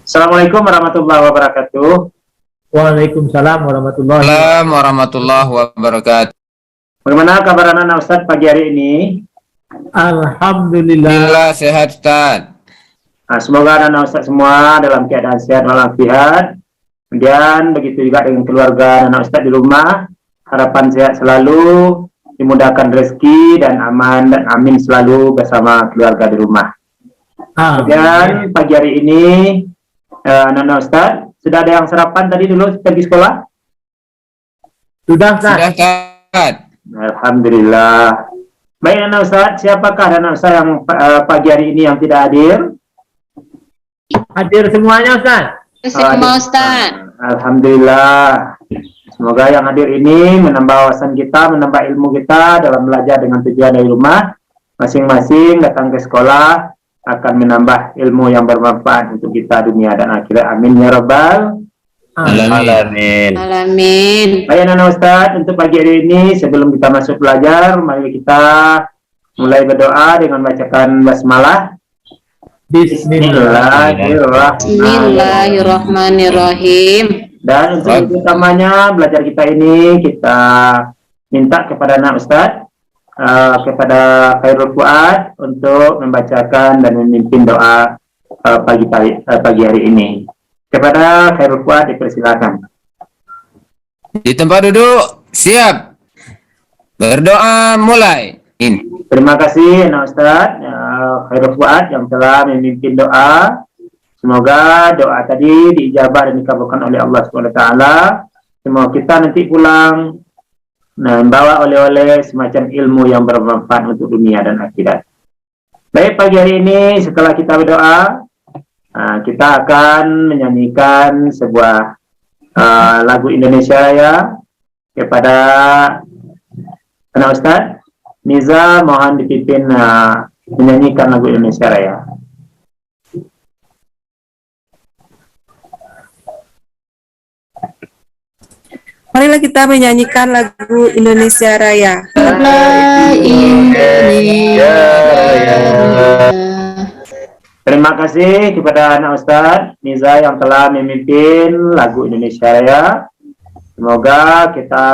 Assalamualaikum warahmatullahi wabarakatuh. Waalaikumsalam warahmatullahi Assalamualaikum warahmatullahi wabarakatuh. Bagaimana kabar anak Ustadz pagi hari ini? Alhamdulillah. Alhamdulillah sehat Ustaz. Nah, semoga anak Ustadz semua dalam keadaan sehat walafiat. Kemudian begitu juga dengan keluarga anak Ustadz di rumah. Harapan sehat selalu, dimudahkan rezeki dan aman dan amin selalu bersama keluarga di rumah. Kemudian pagi hari ini anak Ustadz sudah ada yang sarapan tadi dulu pergi sekolah? Sudah, Ustaz? Sudah Ustaz. Alhamdulillah. Baik anak Ustadz, siapakah anak Ustadz yang pagi hari ini yang tidak hadir? Hadir semuanya, Ustaz? Semua Ustaz. Alhamdulillah. Semoga yang hadir ini menambah wawasan kita, menambah ilmu kita dalam belajar dengan tujuan dari rumah. Masing-masing datang ke sekolah akan menambah ilmu yang bermanfaat untuk kita dunia dan akhirat. Amin ya rabbal alamin. Alamin. Baik anak Ustadz, untuk pagi hari ini sebelum kita masuk belajar, mari kita mulai berdoa dengan bacakan basmalah. Bismillahirrahmanirrahim. Dan untuk utamanya belajar kita ini kita minta kepada anak Ustadz, kepada Khairul Fuad untuk membacakan dan memimpin doa pagi hari ini. Kepada Khairul Fuad dipersilakan. Di tempat duduk, siap. Berdoa mulai. Ini. Terima kasih anak Ustadz Khairul Fuad yang telah memimpin doa. Semoga doa tadi diijabah dan dikabulkan oleh Allah SWT. Semoga kita nanti pulang membawa oleh-oleh semacam ilmu yang bermanfaat untuk dunia dan akhirat. Baik, pagi hari ini setelah kita berdoa, kita akan menyanyikan sebuah lagu Indonesia Raya kepada anak Ustadz. Niza mohon dipimpin menyanyikan lagu Indonesia Raya. Marilah kita menyanyikan lagu Indonesia Raya. Indonesia Raya. Terima kasih kepada anak Ustadz Niza yang telah memimpin lagu Indonesia Raya. Semoga kita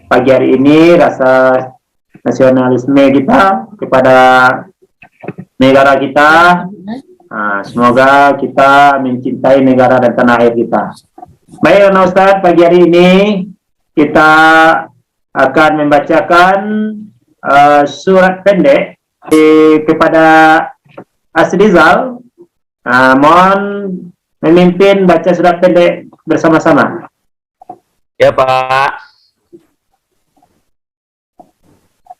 pagi hari ini rasa nasionalisme kita kepada negara kita, semoga kita mencintai negara dan tanah air kita. Baik anak Ustadz, pagi hari ini kita akan membacakan surat pendek kepada Asrizal. Mohon memimpin baca surat pendek bersama-sama. Ya Pak.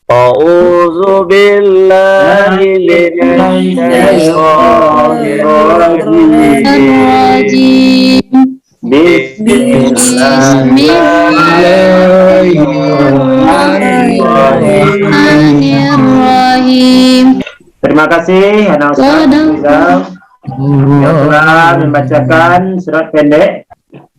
A'udzu billahi minasyaitonir rajim. Bismillahirrahmanirrahim. Terima kasih anak Ustaz yang telah membacakan surat pendek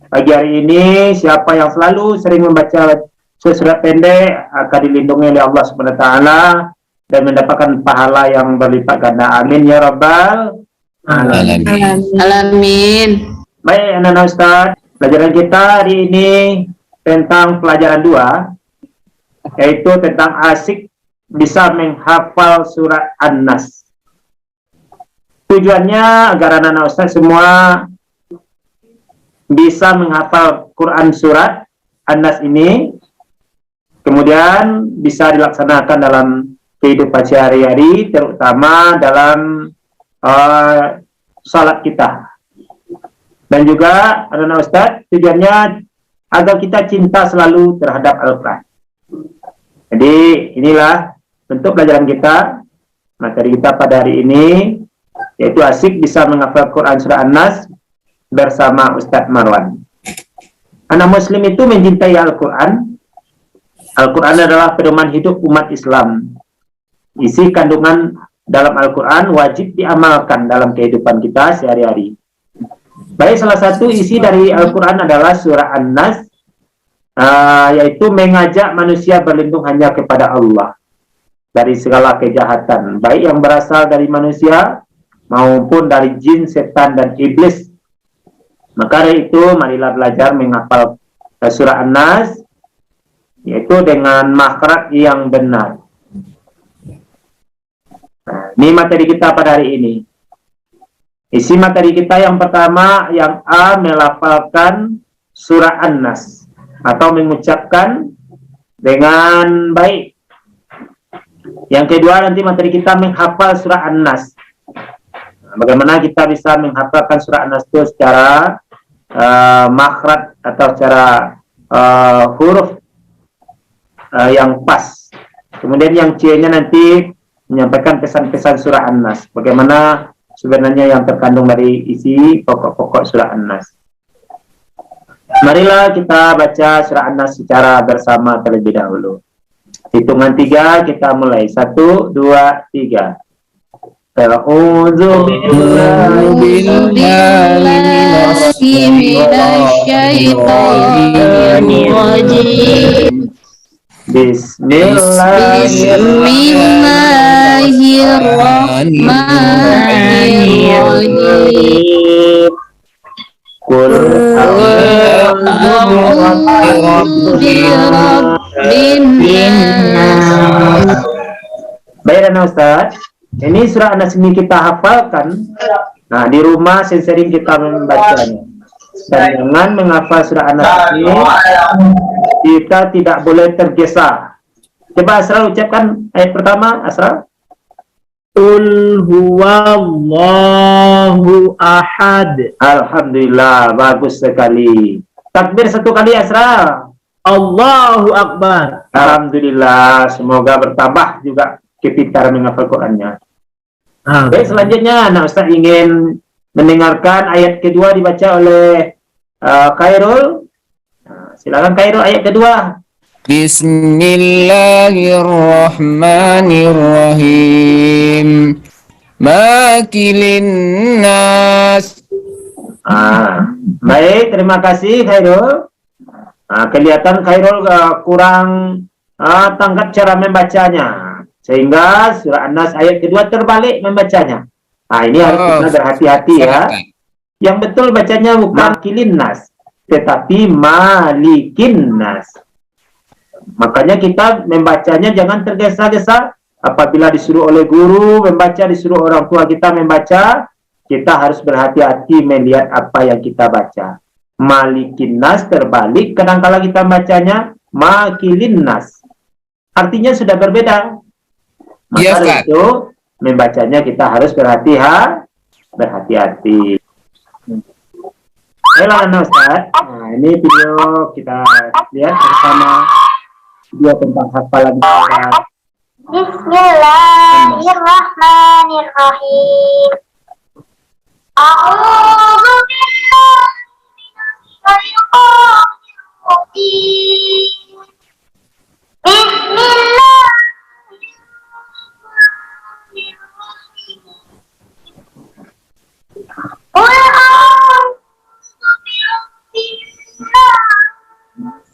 pagi hari ini. Siapa yang selalu sering membaca surat pendek akan dilindungi oleh Allah Subhanahu wa taala dan mendapatkan pahala yang berlipat ganda. Amin ya rabbal alamin. Alamin. Baik anak-anak Ustaz, pelajaran kita hari ini tentang pelajaran 2, yaitu tentang asik bisa menghafal surat An-Nas. Tujuannya agar anak-anak Ustaz semua bisa menghafal Quran surat An-Nas ini, kemudian bisa dilaksanakan dalam kehidupan sehari-hari, terutama dalam salat kita. Dan juga anak-anak Ustadz, tujuannya agar kita cinta selalu terhadap Al-Quran. Jadi inilah bentuk pelajaran kita, materi kita pada hari ini, yaitu asik bisa menghafal Quran surah An-Nas bersama Ustadz Marwan. Anak Muslim itu mencintai Al-Quran. Al-Quran adalah pedoman hidup umat Islam. Isi kandungan dalam Al-Quran wajib diamalkan dalam kehidupan kita sehari-hari. Baik, salah satu isi dari Al-Quran adalah surah An-Nas, yaitu mengajak manusia berlindung hanya kepada Allah dari segala kejahatan, baik yang berasal dari manusia maupun dari jin, setan, dan iblis Maka dari itu marilah belajar menghafal surah An-Nas, yaitu dengan makhraj yang benar. Nah, ini materi kita pada hari ini. Isi materi kita yang pertama, yang A, melafalkan surah An-Nas atau mengucapkan dengan baik. Yang kedua, nanti materi kita menghafal surah An-Nas. Nah, bagaimana kita bisa menghafalkan surah An-Nas itu secara makhraj atau secara huruf yang pas. Kemudian yang C-nya nanti menyampaikan pesan-pesan surah An-Nas. Bagaimana sebenarnya yang terkandung dari isi pokok-pokok surah An-Nas. Marilah kita baca surah An-Nas secara bersama terlebih dahulu. Hitungan 3 kita mulai. 1, 2, 3. A'udzu Bismillahirrahmanirrahim. Qul a'udzu birabbin nas. Baik, Ustaz. Ini surah An-Nas ini kita hafalkan. Nah, di rumah sering kita membacanya. Dan dengan menghafal surah An-Nas ini, kita tidak boleh tergesa. Coba Asra ucapkan ayat pertama, Asra. Qul huwallahu ahad. Alhamdulillah, bagus sekali. Takbir satu kali, Asra. Allahu akbar. Alhamdulillah, semoga bertambah juga kepintaran menghafal Qur'annya. Baik, selanjutnya anak Ustaz ingin mendengarkan ayat kedua dibaca oleh Khairul. Silakan Khairul, ayat kedua. Bismillahirrahmanirrahim. Makilin nas. Baik, terima kasih Khairul. Kelihatan Khairul kurang tanggap cara membacanya, sehingga surah An-Nas ayat kedua terbalik membacanya. Ini harus kita berhati-hati ya. Yang betul bacanya bukan makilin nas, tetapi malikin nas. Makanya kita membacanya jangan tergesa-gesa. Apabila disuruh oleh guru membaca, disuruh orang tua kita membaca, kita harus berhati-hati melihat apa yang kita baca. Malikin nas terbalik, kadang-kala kita bacanya makilin nas. Artinya sudah berbeda. Maka dari itu membacanya kita harus berhati-hati. Ayolah Ustaz. Nah, ini video kita lihat bersama. Dia tentang hafalan surat. Bismillahirrahmanirrahim. A'udzu billahi Bismillahirrahmanirrahim. Qul a'udzu birabbin nas.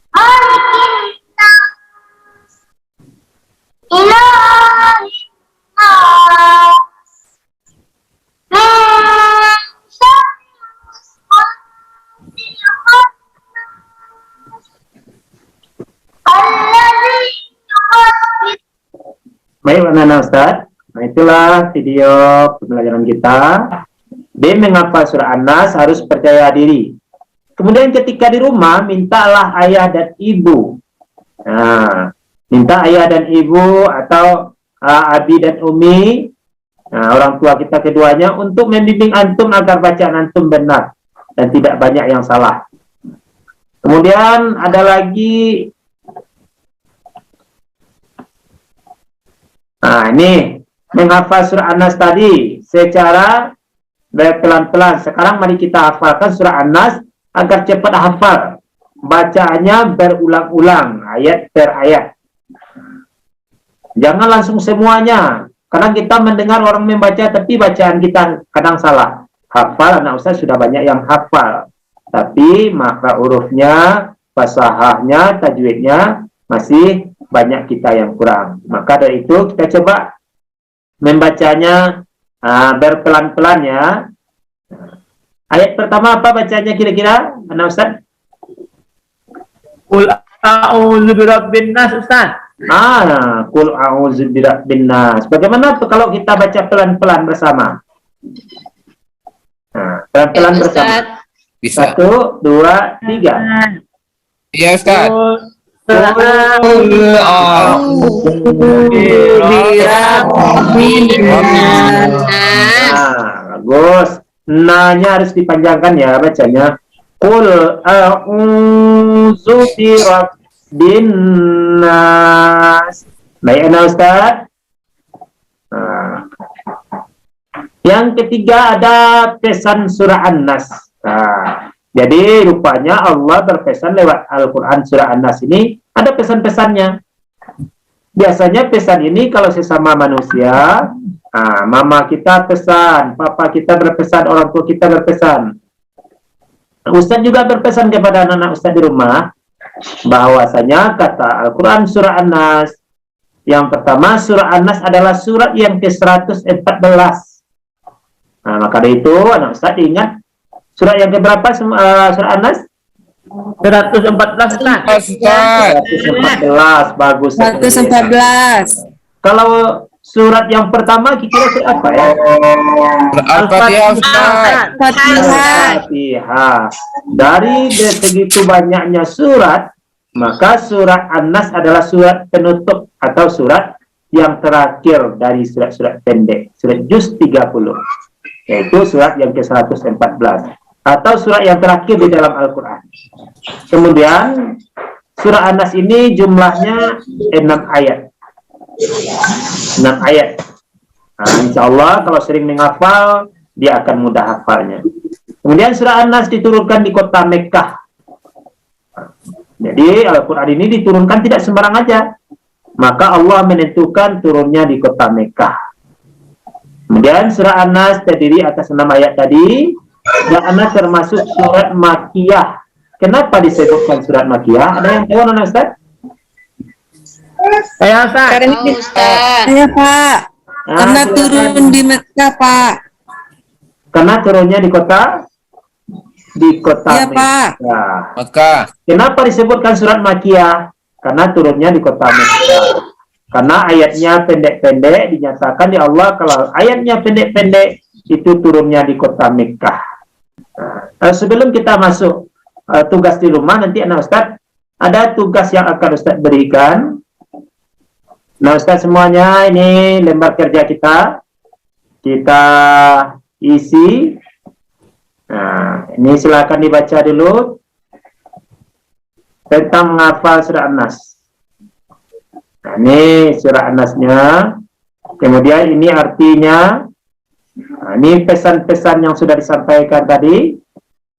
Malikin nas. Ilahin nas. Min syarril khannas. Alladzi yuwaswisu. Baik, Nana Ustaz. Nah, itulah video pembelajaran kita. B, menghafal surah An-Nas harus percaya diri. Kemudian ketika di rumah, mintalah ayah dan ibu. Nah, minta ayah dan ibu atau abi dan umi, orang tua kita keduanya, untuk membimbing antum agar bacaan antum benar dan tidak banyak yang salah. Kemudian ada lagi, ini menghafal surah An-Nas tadi secara pelan-pelan. Sekarang mari kita hafalkan surah An-Nas agar cepat hafal. Bacaannya berulang-ulang, ayat per ayat. Jangan langsung semuanya. Kadang kita mendengar orang membaca tapi bacaan kita kadang salah. Hafal, anak Ustaz sudah banyak yang hafal. Tapi makhraj hurufnya, fasahahnya, tajwidnya masih banyak kita yang kurang. Maka dari itu kita coba membacanya berpelan-pelan ya. Ayat pertama apa bacanya kira-kira, anak Ustaz? Qul a'udzu birabbin nas, Ustaz. Qul a'udzu birabbin nas. Bagaimana kalau kita baca pelan-pelan bersama? Pelan-pelan Ya, bersama. Ustaz. Bisa. 1, 2, 3. Ya Ustaz. Qul Bagus. Nanya harus dipanjangkan ya bacanya. Qul a'udzu birabbin nas. Baik, anak Ustaz. Yang ketiga ada pesan surah An-Nas. Jadi rupanya Allah berpesan lewat Al-Quran surah An-Nas ini ada pesan-pesannya. Biasanya pesan ini kalau sesama manusia, mama kita pesan, papa kita berpesan, orang tua kita berpesan. Ustaz juga berpesan kepada anak-anak Ustaz di rumah, bahwasanya kata Al-Quran surah An-Nas, yang pertama surah An-Nas adalah surat yang ke-114. Maka dari itu anak Ustaz ingat surat yang keberapa surah An-Nas? 114, Ustaz. Ustaz. 114, bagus. 114. Kalau surat yang pertama kira-kira surat apa ya? Al-Fatihah Ustaz. Fatihah. Fatihah. Dari segitu banyaknya surat, maka surat An-Nas adalah surat penutup atau surat yang terakhir dari surat-surat pendek, surat juz 30. Yaitu surat yang ke-114 atau surat yang terakhir di dalam Al-Quran. Kemudian surah An-Nas ini jumlahnya 6 ayat. 6 ayat. Insya Allah kalau sering menghafal, dia akan mudah hafalnya. Kemudian surah An-Nas diturunkan di kota Mekkah. Jadi Al-Quran ini diturunkan tidak sembarang aja. Maka Allah menentukan turunnya di kota Mekkah. Kemudian surah An-Nas terdiri atas 6 ayat tadi. Dan An-Nas termasuk surat Makkiyah. Kenapa disebutkan surat Makkiyah? Ada yang tahu, anak Ustaz? Saya, Ustaz. Oh, Ustaz. Iya, Pak. Karena silakan. turun di Mekah, Pak. Karena turunnya di kota Iya, Pak. Mekkah. Maka Kenapa disebutkan surat Makkiyah? Karena turunnya di kota Mekkah. Karena ayatnya pendek-pendek, dinyatakan di Allah kalau ayatnya pendek-pendek itu turunnya di kota Mekkah. Sebelum kita masuk tugas di rumah, nanti anak Ustaz ada tugas yang akan Ustaz berikan. Nah Ustaz semuanya, ini lembar kerja kita isi. Nah, ini silakan dibaca dulu tentang menghafal surah An-Nas. Nah, ini surah An-Nasnya. Kemudian ini artinya. Nah, ini pesan-pesan yang sudah disampaikan tadi.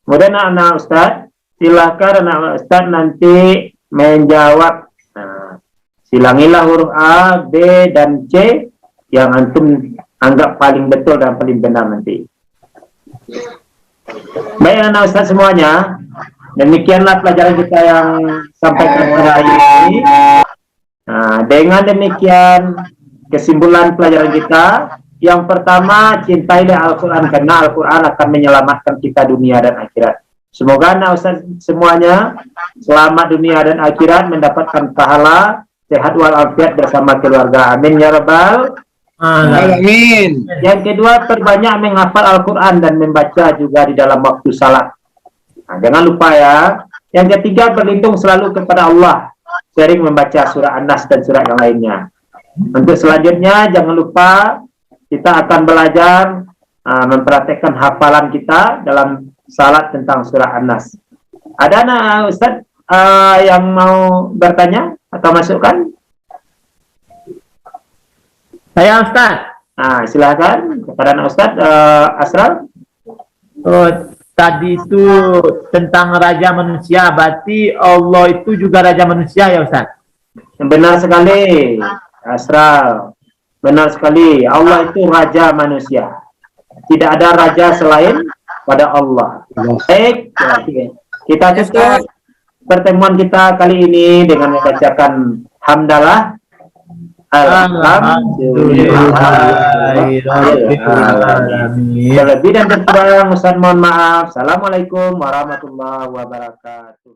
Kemudian anak Ustaz, silakan anak Ustaz nanti menjawab. Nah, silangilah huruf A, B, dan C yang antum anggap paling betul dan paling benar nanti. Baik anak Ustaz semuanya, demikianlah pelajaran kita yang sampaikan pada hari ini. Nah, dengan demikian kesimpulan pelajaran kita, yang pertama cintailah Al-Quran karena Al-Quran akan menyelamatkan kita dunia dan akhirat. Semoga anak Ustaz semuanya selamat dunia dan akhirat, mendapatkan pahala, sehat walafiat bersama keluarga. Amin ya rabbal. Amin. Yang kedua, perbanyak menghafal Al-Quran dan membaca juga di dalam waktu salat. Nah, jangan lupa ya. Yang ketiga, berlindung selalu kepada Allah, sering membaca surah An-Nas dan surah yang lainnya. Untuk selanjutnya, jangan lupa kita akan belajar mempraktekkan hafalan kita dalam salat tentang surah An-Nas. Ada anak Ustaz yang mau bertanya atau masukkan? Saya, Ustaz. Nah, silakan kepada anak Ustaz Asral. Tadi itu tentang raja manusia, berarti Allah itu juga raja manusia ya, Ustaz? Benar sekali, Asral. Benar sekali. Allah itu raja manusia. Tidak ada raja selain pada Allah. Baik, kita tutup pertemuan kita kali ini dengan membacakan hamdalah. Alhamdulillahirobbilalamin. Lebih dan kurang Ustaz mohon maaf. Assalamualaikum warahmatullahi wabarakatuh.